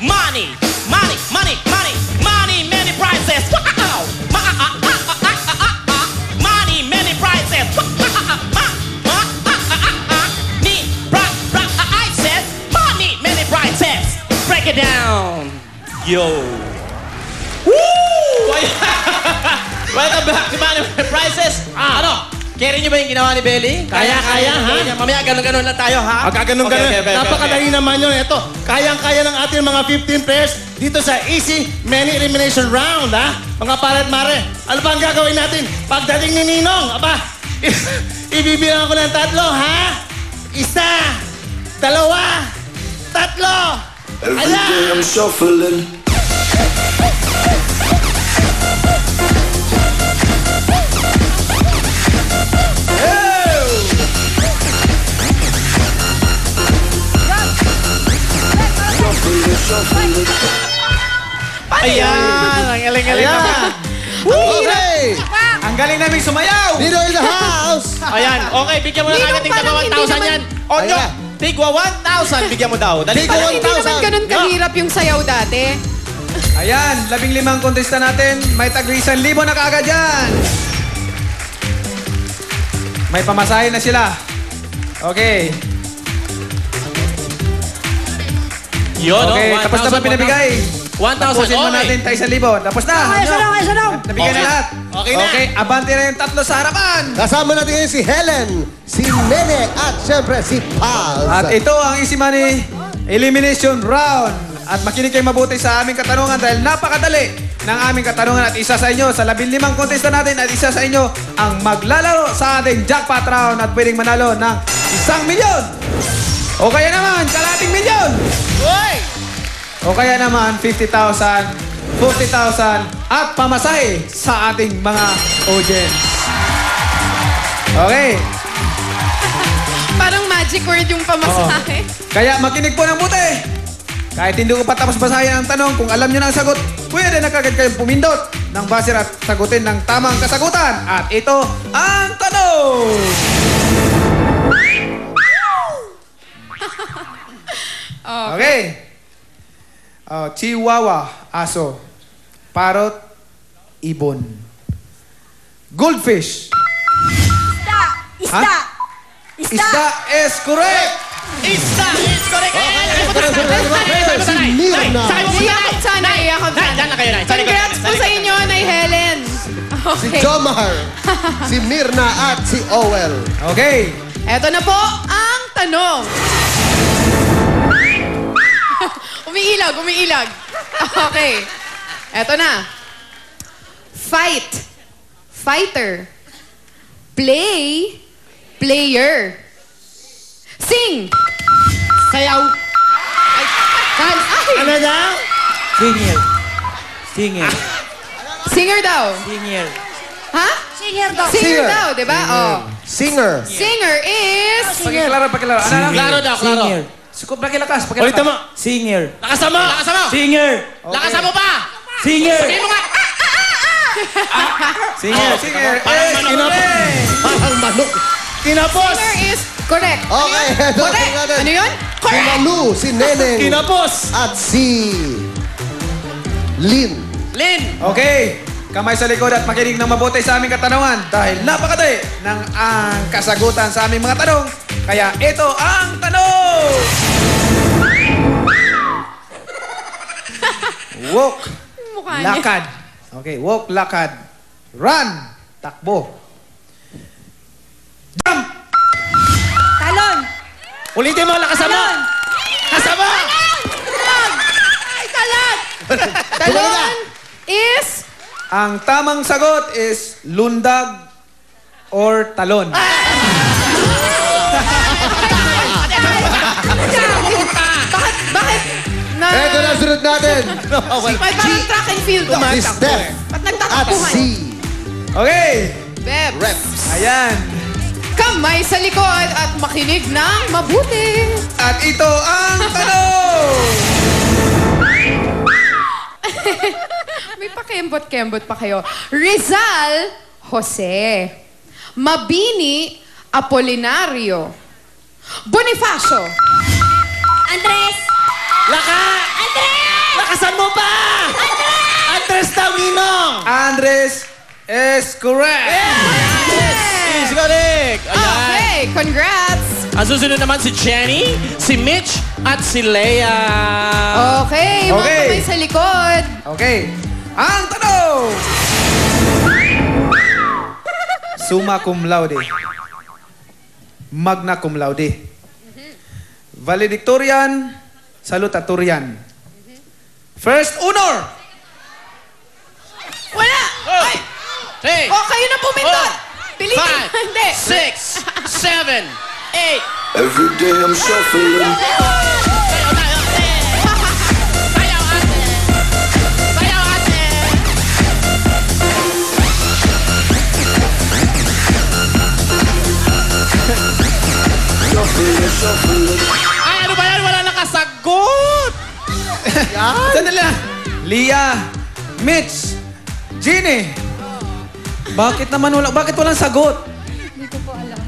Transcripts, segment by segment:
Money, money, money, money, money, many prizes. Wow! Money, many prizes. I said money, many prizes. Break it down. Yo. Woo! Welcome back to Money, Many Prizes. Ano? Carry niyo ba yung ginawa ni Belly? Kaya, ha? Mamaya, ganun-ganun lang tayo, ha? Ganun. Okay. Napakadali naman yun. Ito, kayang-kaya ng ating mga 15 players dito sa Easy Many Elimination Round, ha? Mga pare at mare, ano ba ang gagawin natin? Pagdating ni Ninong, aba, ibibilang ko ng 3, ha? 1, 2, 3. Every day I'm shuffling. Ayan! Ang galing-galing naman. Okay! Ang galing namin sumayaw! Dito in the house! Ayan, okay, bigyan mo na natin tigwa 1,000 yan. Onyo, tigwa 1,000, bigyan mo daw. Dali ko Parang hindi naman ganun kahirap yung sayaw dati. Ayan, 15 kontesta natin. May tag-1,000 na kaagad yan. May pamasahe na sila. Okay. Yun, Okay, tapos na ba pinabigay? 1,000, Tapusin mo natin tayo 1,000. Tapos na. Isa lang. Nabigay na lahat. Okay na. Okay, abante na yung 3 sa harapan. Kasama natin ngayon si Helen, si Nene, at syempre si Pals. At ito ang Easy Money Elimination Round. At makinig kayo mabuti sa aming katanungan dahil napakadali ng aming katanungan at isa sa inyo sa 15 kontesta natin at isa sa inyo ang maglalaro sa ating jackpot round at pwedeng manalo ng 1 milyon. O kaya naman, kalating milyon. Uy! O kaya naman, 50,000, 40,000 at pamasahe sa ating mga audience. Okay. Parang magic word yung pamasahe. Kaya makinig po ng buti. Kahit hindi ko pa tapos basahin ang tanong, kung alam nyo na ang sagot, pwede na kagad kayong pumindot ng buzzer at sagutin ng tamang kasagutan. At ito ang tanong! Okay. Chihuahua, aso. Parrot, ibon. Goldfish. Isda! Isda is correct! Isa is correct! Si Mirna, Iyakap sana, iyakap sana. Diyan na kayo, Nay. Congrats po sa inyo, Nay Helen. si Okay. Jomar, si Mirna, at si Owel. Okay. Eto na po ang tanong. Umiilag. Okay. Eto na. Fight. Fighter. Play. Player. Sing. Sayaw. Ay. Ano daw? Singer daw. Ha? Singer. Singer daw, di ba? Oh. Singer. Singer is... Pakilaro. Ano lang? Klaro daw, klaro. Pakilakas. Ulitin mo. Singer. Lakasan mo! Singer. Lakasan mo pa! Singer. Sabihin mo nga! Singer. Parang manok. Parang manok. Kinapos. Singer is correct. Okay. Correct. Ano yun? Si Correct. Malu, si Neneng, Kinapos! at si Lynn. Lin! Okay. Kamay sa likod at makinig ng mabuti sa aming katanungan dahil napakadali ng ang kasagutan sa aming mga tanong. Kaya ito ang tanong! Walk, Mukha niya. lakad. Okay, walk, lakad. Run, takbo. Jump! Talon. Ulitin mo, lakasan mo! Lakasan mo! Talon is... Ang tamang sagot is lundag or talon. Bakit? Ito na sunod natin. May parang track and field doon. Si Steph Ba't at nagtatakbuhan? si Okay. Bebs. Reps. Ayan. Kamay sa likod at makinig ng mabuti. At ito ang tanong! May pakembot-kembot pa kayo. Rizal Jose. Mabini Apolinario. Bonifacio. Andres! Laka! Andres! Morales is correct. Easy go, Nick! Ayan. Okay, congrats! Ang susunod naman si Jenny, si Mitch, at si Leia. Okay, mga Okay. kamay sa likod. Okay. Ang tanong! Summa cum laude. Magna cum laude. Valedictorian, salutatorian. First honor! Wala! Ay! Hey! Oh, kayo na pumindot! Pilitin! Hindi! 6, 7, 8. Every day I'm shuffling. Sayaw, ate! Sayaw, ate! Shuffling. Ay, ano ba yan? Wala nakasagot! Sandali lang. Lia, Mitch, Jeannie. Bakit naman wala? Bakit walang sagot? Hindi ko po alam.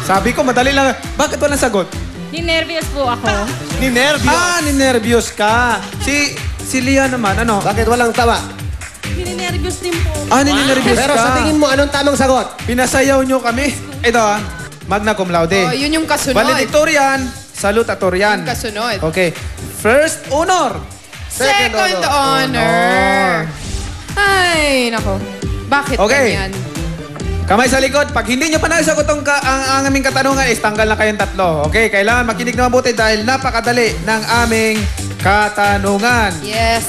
Sabi ko, madali lang. Bakit walang sagot? Ninervyos po ako. Ninervyo. Ninervyos ka. Si Lia naman, ano? Bakit walang tama? Ninervyos din po. Ninervyos Pero ka. sa tingin mo, anong tamang sagot? Pinasayaw nyo kami. Ito magna cum laude. Oh, yun yung kasunod. Valedictorian, salutatorian. Yung kasunod. Okay. First honor. Second honor. Ay, nako. Bakit Okay. ganyan? Kamay sa likod. Pag hindi nyo pa nasagot ang aming katanungan, is tanggal na kayong tatlo. Okay? Kailangan makinig na mabuti dahil napakadali ng aming katanungan. Yes.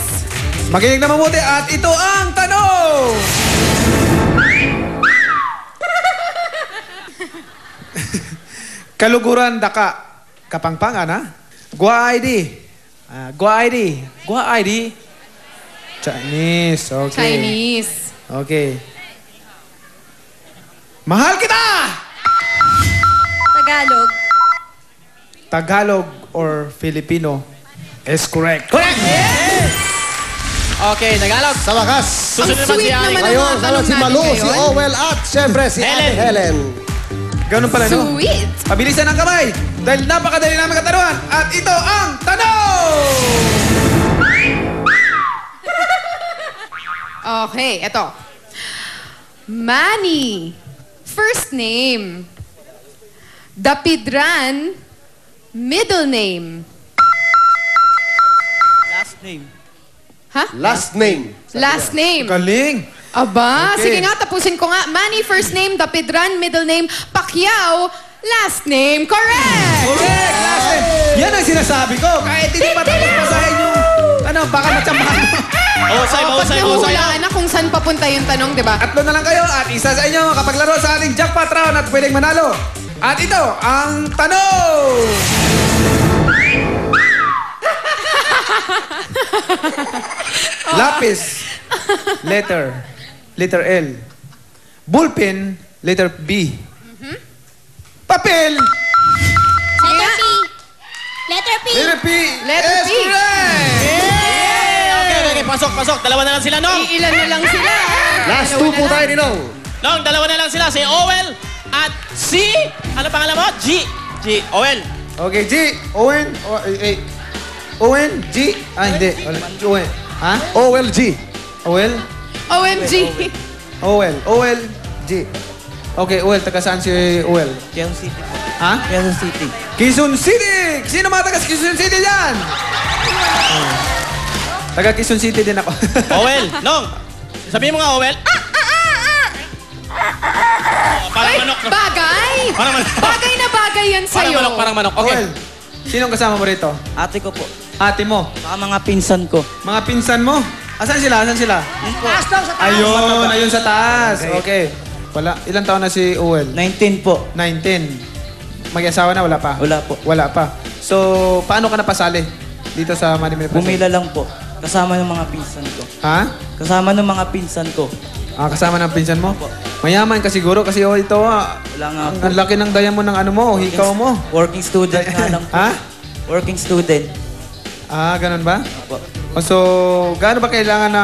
Makinig na mabuti at ito ang tanong! Kaluguran daka. Kapangpangan, ha? Gua ID. Gua ID. Gua ID. Chinese. Okay. Chinese. Okay. Mahal kita! Tagalog. Tagalog or Filipino is correct. Correct! Okay, Tagalog. Sa wakas. Susunod naman si sweet Ani. naman. Ngayon, mga tanong si natin Malu, si ngayon. Owel at siyempre si Ate Helen. Ganun pala, no? Sweet. Pabilisan ang kamay dahil napakadali namin katanungan. At ito ang tanong! Okay, eto. Manny. First name. Dapidran. Middle name. Last name. Last name. Galing! Aba, Okay. sige nga, tapusin ko nga. Manny, first name. Dapidran, middle name. Pacquiao, last name. Correct! Correct! Last name! Yan ang sinasabi ko. Kahit hindi pa tapos basahin yung... Ano, baka matsambahan mo. Mahusay, Pag mahusay, mahusay. nahuhulaan na kung saan papunta yung tanong, di ba? Tatlo na lang kayo at isa sa inyo makapaglaro sa ating jackpot round at pwedeng manalo. At ito ang tanong! Lapis, letter L. Bullpen, letter B. Papel, Letter P. Letter P. letter P. Letter is P. correct! Okay, pasok, pasok. Dalawa na lang sila, Nong. Iilan na lang sila. Last Dalawa two na po lang. tayo, Ninong. Nong, dalawa na lang sila. Si Owel at si... Ano pangalan mo? G. Owel. Okay, G. Owen. Owen, G. Hindi. Owen. Ha? Owel G. Owel? OMG. Owel, G. Okay, Owel. Taga saan si Owel? Quezon City. Ha? Quezon City. Quezon City! Sino mga taga Quezon City dyan? Taga Quezon City din ako. Owel. Nong. Sabihin mo nga, Owel. Parang Ay, manok. bagay. Parang manok. Bagay na bagay yan Parang sa'yo. manok, parang manok. Okay. Owel, sinong kasama mo rito? Ate ko po. Ate mo? Saka mga pinsan ko. Mga pinsan mo? Asan sila? Asan sila? Ayun sa taas. Okay. Wala. Ilang taon na si Owel? 19 po. 19. Mag-asawa na? Wala pa? Wala po. Wala pa. So, paano ka napasali dito sa Manimil Present? Bumila lang po. Kasama ng mga pinsan ko. Ha? Kasama ng mga pinsan ko. Kasama ng pinsan mo? Mayaman ka siguro kasi ito Wala nga po. ang laki ng daya mo ng ano mo, hikaw mo. Working student nga lang po. Ha? Working student. Ganun ba? Opo. So, gaano ba kailangan na